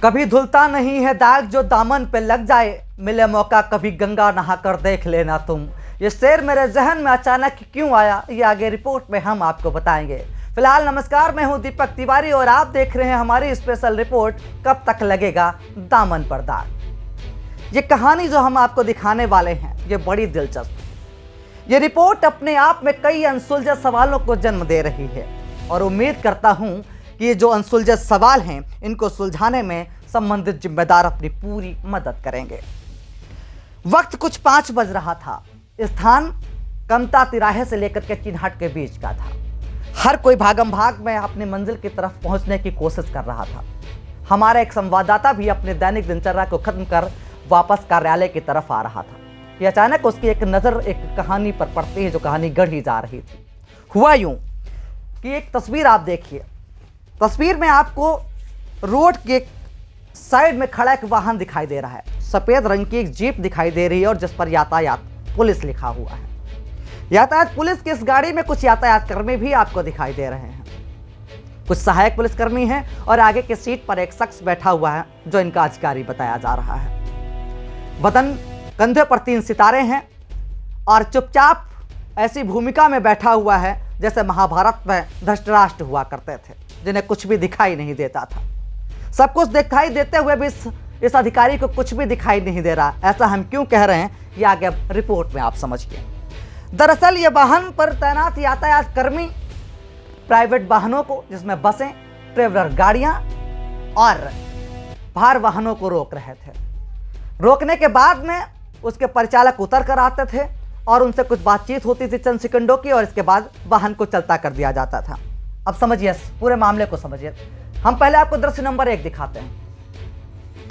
कभी धुलता नहीं है दाग जो दामन पे लग जाए, मिले मौका कभी गंगा नहाकर देख लेना तुम। ये शेर मेरे जहन में अचानक क्यों आया, ये आगे रिपोर्ट में हम आपको बताएंगे। फिलहाल नमस्कार, मैं हूं दीपक तिवारी और आप देख रहे हैं हमारी स्पेशल रिपोर्ट कब तक लगेगा दामन पर दाग। ये कहानी जो हम आपको दिखाने वाले हैं ये बड़ी दिलचस्प है। ये रिपोर्ट अपने आप में कई अनसुलझे सवालों को जन्म दे रही है और उम्मीद करता हूं कि ये जो अनसुलझे सवाल हैं इनको सुलझाने में संबंधित जिम्मेदार अपनी पूरी मदद करेंगे। वक्त कुछ 5 बज रहा था। स्थान कमता तिराहे से लेकर के चिन्हट के बीच का था। हर कोई भागम भाग में अपनी मंजिल की तरफ पहुंचने की कोशिश कर रहा था। हमारा एक संवाददाता भी अपने दैनिक दिनचर्या को खत्म कर वापस कार्यालय की तरफ आ रहा था कि अचानक उसकी एक नज़र एक कहानी पर पड़ती है जो कहानी गढ़ी जा रही थी। हुआ यूं कि एक तस्वीर आप देखिए। तस्वीर में आपको रोड के साइड में खड़ा एक वाहन दिखाई दे रहा है। सफ़ेद रंग की एक जीप दिखाई दे रही है और जिस पर यातायात पुलिस लिखा हुआ है। यातायात पुलिस की इस गाड़ी में कुछ यातायात कर्मी भी आपको दिखाई दे रहे हैं। कुछ सहायक पुलिसकर्मी हैं और आगे की सीट पर एक शख्स बैठा हुआ है जो इनका अधिकारी बताया जा रहा है। बदन कंधे पर 3 सितारे हैं और चुपचाप ऐसी भूमिका में बैठा हुआ है जैसे महाभारत में धृतराष्ट्र हुआ करते थे, जिन्हें कुछ भी दिखाई नहीं देता था। सब कुछ दिखाई देते हुए भी इस अधिकारी को कुछ भी दिखाई नहीं दे रहा। ऐसा हम क्यों कह रहे हैं ये आगे रिपोर्ट में आप समझिए। दरअसल ये वाहन पर तैनात यातायात कर्मी प्राइवेट वाहनों को, जिसमें बसें, ट्रेवलर गाड़ियां और भार वाहनों को रोक रहे थे। रोकने के बाद में उसके परिचालक उतर कर आते थे और उनसे कुछ बातचीत होती थी चंद सेकंडों की और इसके बाद वाहन को चलता कर दिया जाता था। अब समझिए, पूरे मामले को समझिए। हम पहले आपको दृश्य नंबर 1 दिखाते हैं।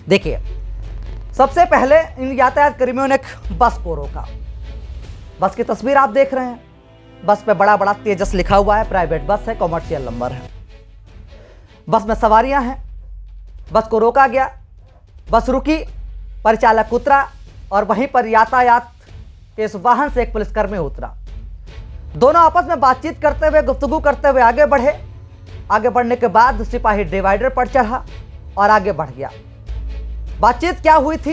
देखिए, सबसे पहले इन यातायात कर्मियों ने एक बस को रोका। बस की तस्वीर आप देख रहे हैं। बस पे बड़ा बड़ा तेजस लिखा हुआ है। प्राइवेट बस है, कॉमर्शियल नंबर है। बस में सवारियां हैं। बस को रोका गया, बस रुकी, परिचालक उतरा और वहीं पर यातायात के इस वाहन से एक पुलिसकर्मी उतरा। दोनों आपस में बातचीत करते हुए, गुफ्तगू करते हुए आगे बढ़े। आगे बढ़ने के बाद सिपाही डिवाइडर पर चढ़ा और आगे बढ़ गया। बातचीत क्या हुई थी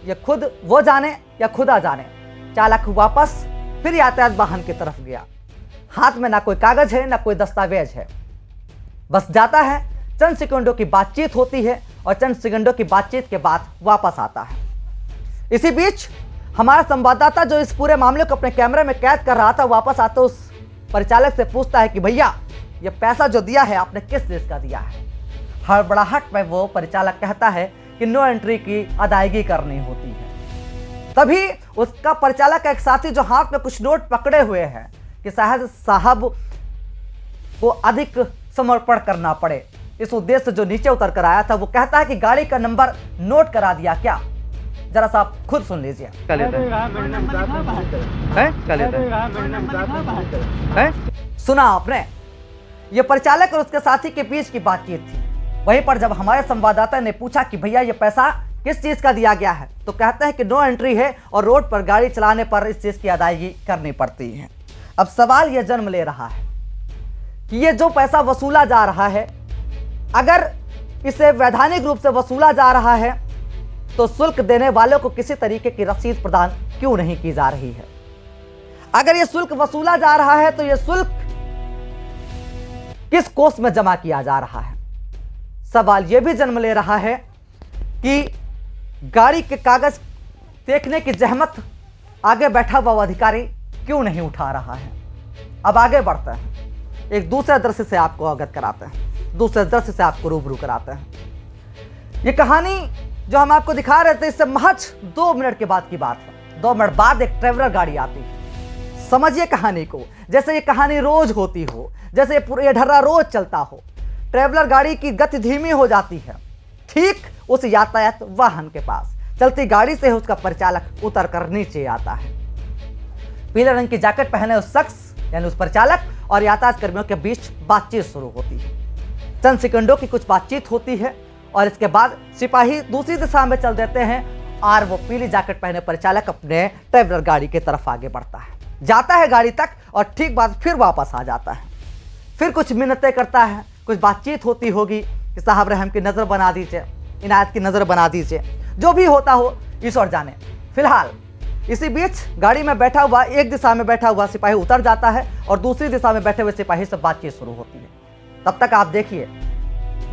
ये खुद वो जाने या खुदा जाने। चालक वापस फिर यातायात वाहन की तरफ गया। हाथ में ना कोई कागज है ना कोई दस्तावेज है। बस जाता है, चंद सेकंडों की बातचीत होती है और चंद सेकंडों की बातचीत के बाद वापस आता है। इसी बीच हमारा संवाददाता जो इस पूरे मामले को अपने कैमरे में कैद कर रहा था, वापस आते उस परिचालक से पूछता है कि भैया ये पैसा जो दिया है आपने किस चीज का दिया है। हड़बड़ाहट में वो परिचालक कहता है कि नो एंट्री की अदायगी करनी होती है। तभी उसका परिचालक का एक साथी जो हाथ में कुछ नोट पकड़े हुए हैं कि शायद साहब को अधिक समर्पण करना पड़े, इस उद्देश्य से जो नीचे उतर कर आया था, वो कहता है कि गाड़ी का नंबर नोट करा दिया क्या। जरा सा आप खुद सुन लीजिए। सुना आपने, ये परिचालक और उसके साथी के बीच की बातचीत थी। वहीं पर जब हमारे संवाददाता ने पूछा कि भैया ये पैसा किस चीज का दिया गया है, तो कहते हैं कि नो एंट्री है और रोड पर गाड़ी चलाने पर इस चीज की अदायगी करनी पड़ती है। अब सवाल यह जन्म ले रहा है कि ये जो पैसा वसूला जा रहा है, अगर इसे वैधानिक रूप से वसूला जा रहा है तो शुल्क देने वालों को किसी तरीके की रसीद प्रदान क्यों नहीं की जा रही है। अगर यह शुल्क वसूला जा रहा है तो यह शुल्क किस कोष में जमा किया जा रहा है। सवाल यह भी जन्म ले रहा है कि गाड़ी के कागज देखने की जहमत आगे बैठा हुआ अधिकारी क्यों नहीं उठा रहा है। अब आगे बढ़ते हैं, एक दूसरे दृश्य से आपको अवगत कराते हैं, दूसरे दृश्य से आपको रूबरू कराते हैं। ये कहानी जो हम आपको दिखा रहे थे इससे महज 2 मिनट के बाद की बात है। 2 मिनट बाद एक ट्रेवलर गाड़ी आती है। समझिए कहानी को, जैसे ये कहानी रोज होती हो, जैसे ये ढर्रा रोज चलता हो। ट्रेवलर गाड़ी की गति धीमी हो जाती है ठीक उस यातायात वाहन के पास। चलती गाड़ी से उसका परिचालक उतर कर नीचे आता है। पीले रंग की जैकेट पहने उस शख्स यानी उस परिचालक और यातायात कर्मियों के बीच बातचीत शुरू होती है। चंद सेकंडों की कुछ बातचीत होती है और इसके बाद सिपाही दूसरी दिशा में चल देते हैं और वो पीली जैकेट पहने परिचालक अपने ट्रेवलर गाड़ी की तरफ आगे बढ़ता है, जाता है गाड़ी तक और ठीक बाद फिर वापस आ जाता है। फिर कुछ मिन्नतें करता है, कुछ बातचीत होती होगी कि साहब रहम की नज़र बना दीजिए, इनायत की नज़र बना दीजिए। जो भी होता हो ईश्वर जाने। फिलहाल इसी बीच गाड़ी में बैठा हुआ, एक दिशा में बैठा हुआ सिपाही उतर जाता है और दूसरी दिशा में बैठे हुए सिपाही से बातचीत शुरू होती है। तब तक आप देखिए,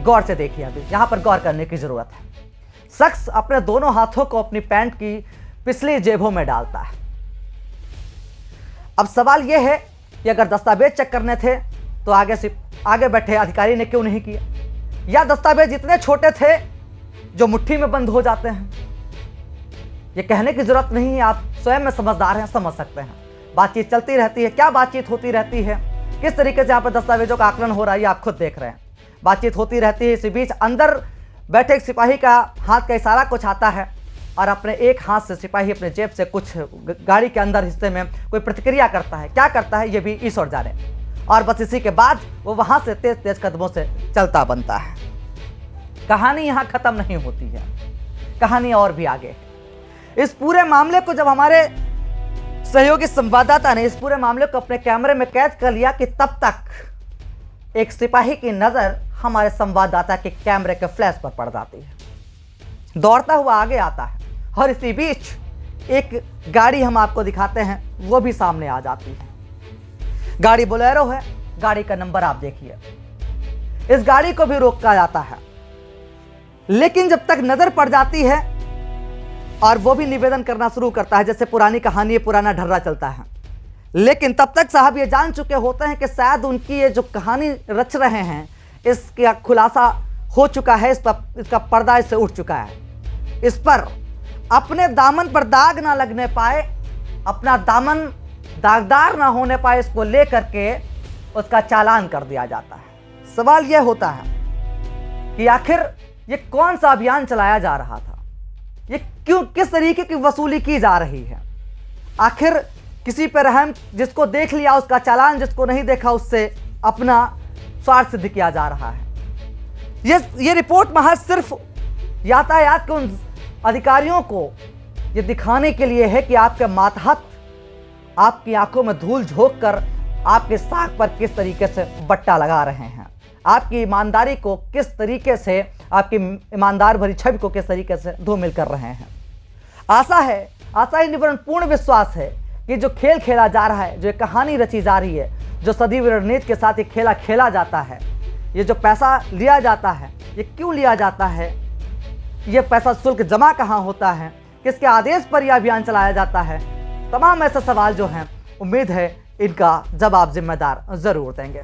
गौर से देखिए, अभी यहाँ पर गौर करने की जरूरत है। शख्स अपने दोनों हाथों को अपनी पैंट की पिछली जेबों में डालता है। अब सवाल यह है कि अगर दस्तावेज चेक करने थे तो आगे बैठे अधिकारी ने क्यों नहीं किया, या दस्तावेज इतने छोटे थे जो मुट्ठी में बंद हो जाते हैं। ये कहने की जरूरत नहीं है, आप स्वयं में समझदार हैं, समझ सकते हैं। बातचीत चलती रहती है, क्या बातचीत होती रहती है, किस तरीके से यहाँ पर दस्तावेजों का आकलन हो रहा है, ये आप खुद देख रहे हैं। बातचीत होती रहती है। इसी बीच अंदर बैठे एक सिपाही का हाथ का इशारा कुछ आता है और अपने एक हाथ से सिपाही अपने जेब से कुछ गाड़ी के अंदर हिस्से में कोई प्रतिक्रिया करता है। क्या करता है ये भी ईश्वर जाने। और बस इसी के बाद वो वहां से तेज तेज कदमों से चलता बनता है। कहानी यहाँ खत्म नहीं होती है, कहानी और भी आगे है। इस पूरे मामले को जब हमारे सहयोगी संवाददाता ने इस पूरे मामले को अपने कैमरे में कैद कर लिया कि तब तक एक सिपाही की नजर हमारे संवाददाता के कैमरे के फ्लैश पर पड़ जाती है। दौड़ता हुआ आगे आता है और इसी बीच एक गाड़ी हम आपको दिखाते हैं, वो भी सामने आ जाती है। गाड़ी बोलेरो है, गाड़ी का नंबर आप देखिए। इस गाड़ी को भी रोका जाता है, लेकिन जब तक नजर पड़ जाती है और वो भी निवेदन करना शुरू करता है, जैसे पुरानी कहानी है, पुराना ढर्रा चलता है। लेकिन तब तक साहब ये जान चुके होते हैं कि शायद उनकी ये जो कहानी रच रहे हैं इसका खुलासा हो चुका है, इसका पर्दा इससे उठ चुका है। इस पर अपने दामन पर दाग ना लगने पाए, अपना दामन दागदार ना होने पाए, इसको लेकर के उसका चालान कर दिया जाता है। सवाल यह होता है कि आखिर ये कौन सा अभियान चलाया जा रहा था, ये क्यों, किस तरीके की वसूली की जा रही है। आखिर किसी पर रहम, जिसको देख लिया उसका चालान, जिसको नहीं देखा उससे अपना स्वार्थ सिद्ध किया जा रहा है। ये रिपोर्ट महज सिर्फ यातायात के उन अधिकारियों को ये दिखाने के लिए है कि आपके मातहत आपकी आंखों में धूल झोंक कर आपके साख पर किस तरीके से बट्टा लगा रहे हैं, आपकी ईमानदारी को किस तरीके से, आपकी ईमानदार भरी छवि को किस तरीके से धूमिल कर रहे हैं। आशा ही निवरण पूर्ण विश्वास है कि जो खेल खेला जा रहा है, जो कहानी रची जा रही है, जो सदैव रणनीति के साथ ये खेला खेला जाता है, ये जो पैसा लिया जाता है, ये क्यों लिया जाता है, ये पैसा शुल्क जमा कहाँ होता है, किसके आदेश पर यह अभियान चलाया जाता है, तमाम ऐसे सवाल जो हैं, उम्मीद है इनका जवाब जिम्मेदार जरूर देंगे।